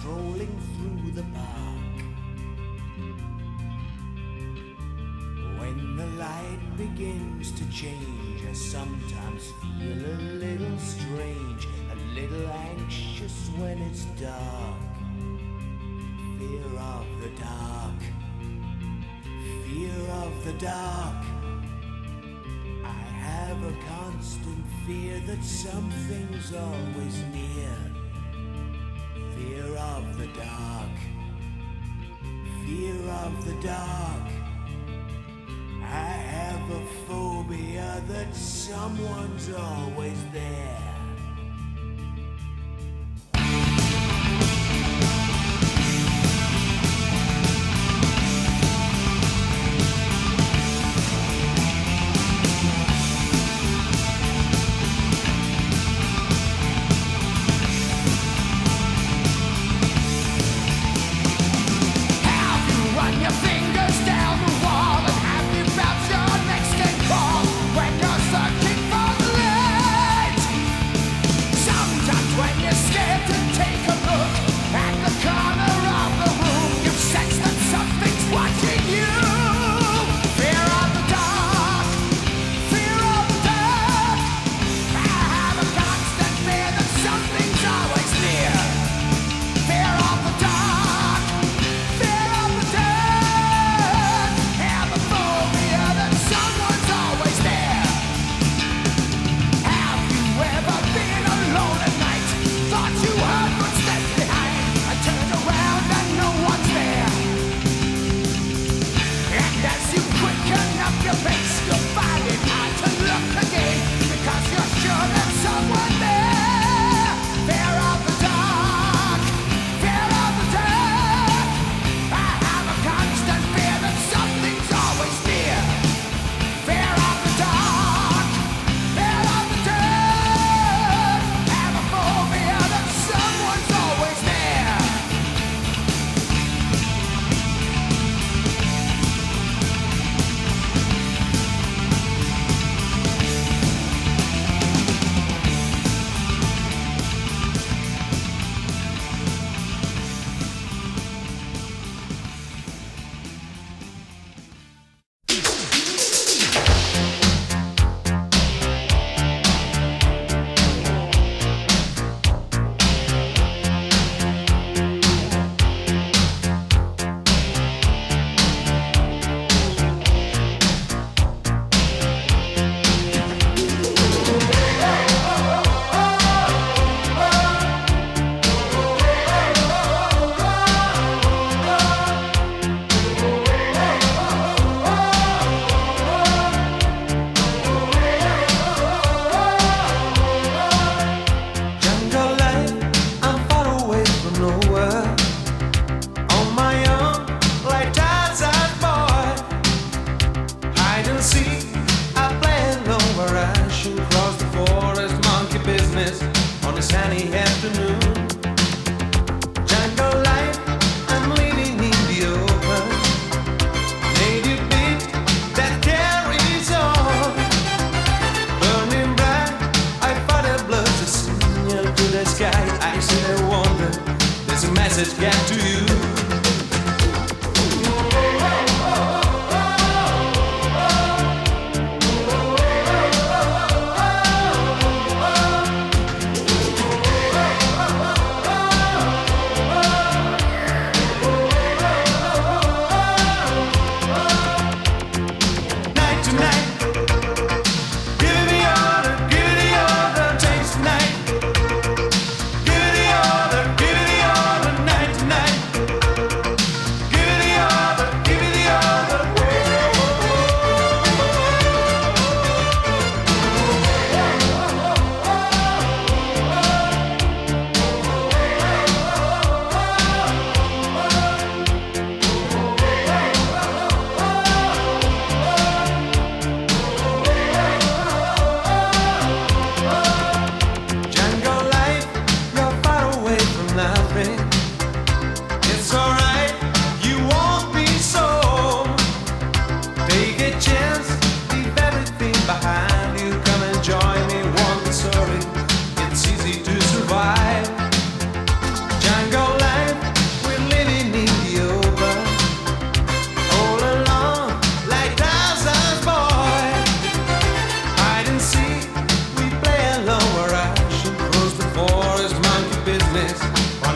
strolling through the park. When the light begins to change, I sometimes feel a little strange, a little anxious when it's dark. Fear of the dark, fear of the dark. I have a constant fear that something's always near. Fear of the dark, fear of the dark. I have a phobia that someone's always there. Get to you. Night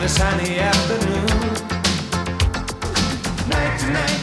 on a sunny afternoon. Night to night.